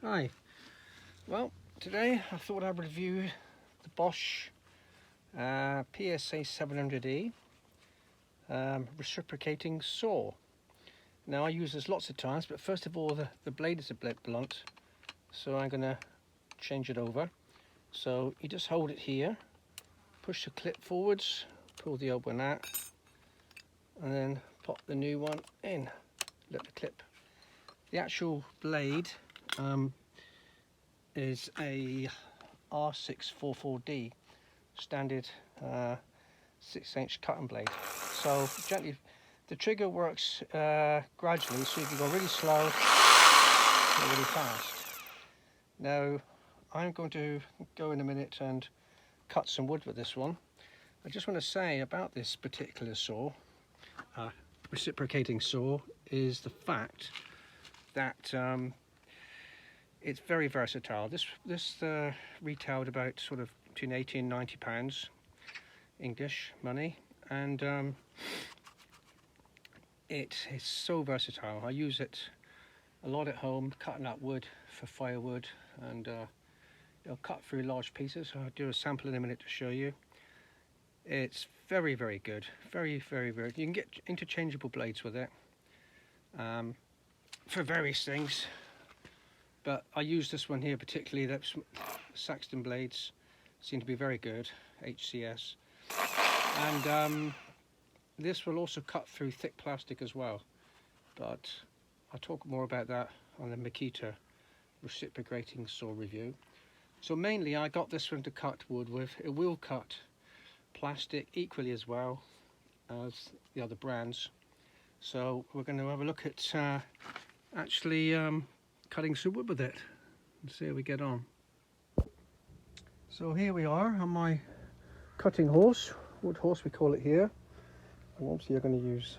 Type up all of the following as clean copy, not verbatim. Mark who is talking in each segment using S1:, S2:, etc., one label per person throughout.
S1: Hi, well today I thought I'd review the Bosch PSA 700E reciprocating saw. Now I use this lots of times, but first of all the blade is a bit blunt, so I'm going to change it over. So you just hold it here, push the clip forwards, pull the old one out, and then pop the new one in, let the clip. The actual blade is a R644D standard 6-inch cutting blade. So gently, the trigger works gradually, so you can go really slow or really fast. Now I'm going to go in a minute and cut some wood with this one. I just want to say about this particular saw, reciprocating saw, is the fact that it's very versatile. This retailed about sort of between £80 and £90 English money, and it is so versatile. I use it a lot at home, cutting up wood for firewood, and it'll cut through large pieces. I'll do a sample in a minute to show you. It's very, very good. Very, very, very. You can get interchangeable blades with it for various things. But I use this one here particularly. That's Saxton blades seem to be very good, HCS, and this will also cut through thick plastic as well. But I'll talk more about that on the Makita reciprocating saw review. So mainly I got this one to cut wood with. It will cut plastic equally as well as the other brands. So we're going to have a look at actually cutting some wood with it and see how we get on. So here we are on my cutting horse, wood horse we call it here. And obviously you're going to use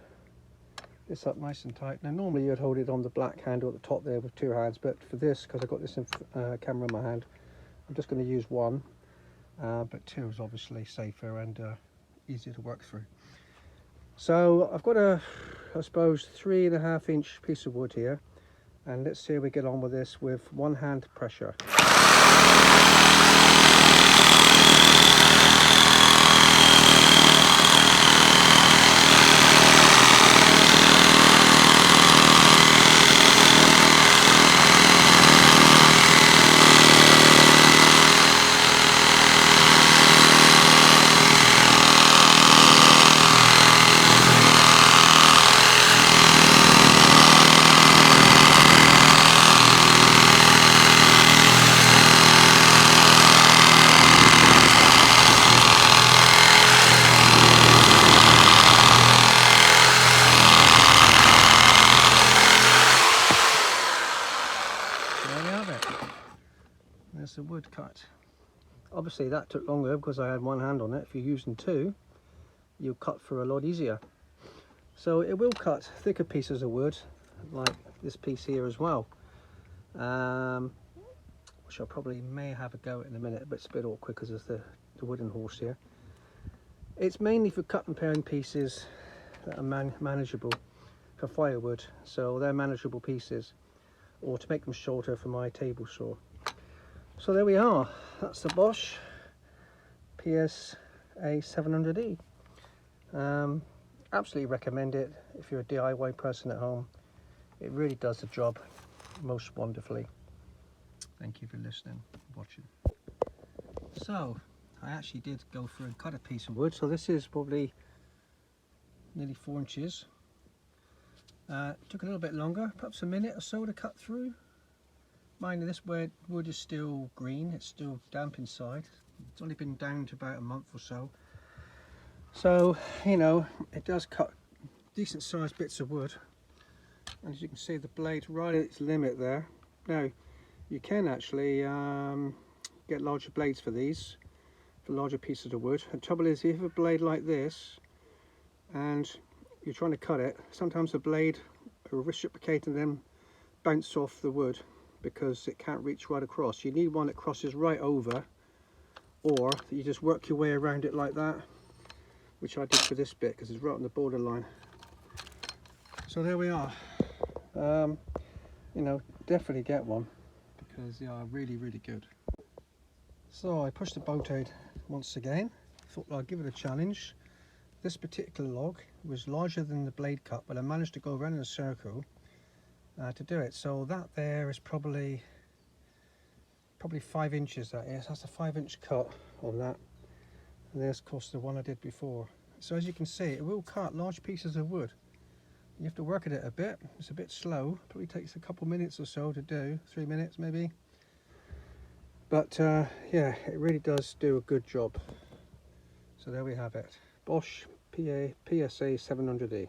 S1: this up nice and tight. Now normally you'd hold it on the black handle at the top there with two hands, but for this, because I've got this camera in my hand, I'm just going to use one, but two is obviously safer and easier to work through. So I've got a, I suppose, 3.5 inch piece of wood here. And let's see how we get on with this with one hand pressure. There's the wood cut. Obviously that took longer because I had one hand on it. If you're using two, you'll cut through a lot easier. So it will cut thicker pieces of wood, like this piece here as well, which I probably may have a go at in a minute, but it's a bit awkward because it's the wooden horse here. It's mainly for cut and paring pieces that are manageable for firewood, so they're manageable pieces, or to make them shorter for my table saw. So there we are, that's the Bosch PSA 700E. Absolutely recommend it if you're a DIY person at home. It really does the job most wonderfully. Thank you for listening, watching. So I actually did go through and cut a piece of wood, so this is probably nearly 4 inches. Took a little bit longer, perhaps a minute or so to cut through. Mind you, this wood is still green, it's still damp inside. It's only been down to about a month or so. So, you know, it does cut decent sized bits of wood. As you can see, the blade right at its limit there. Now, you can actually get larger blades for these, for larger pieces of wood. The trouble is, if you have a blade like this and you're trying to cut it, sometimes the blade are reciprocating them bounce off the wood, because it can't reach right across. You need one that crosses right over, or you just work your way around it like that, which I did for this bit because it's right on the borderline. So there we are. You know, definitely get one, because they are really good. So I pushed the boat out once again, thought I'd give it a challenge. This particular log was larger than the blade cut, but I managed to go around in a circle to do it. So that there is probably 5 inches, that is. That's a 5-inch cut on that. And there's of course the one I did before. So as you can see, it will cut large pieces of wood. You have to work at it a bit. It's a bit slow. Probably takes a couple minutes or so to do, 3 minutes maybe. But yeah, it really does do a good job. So there we have it. Bosch PSA 700E.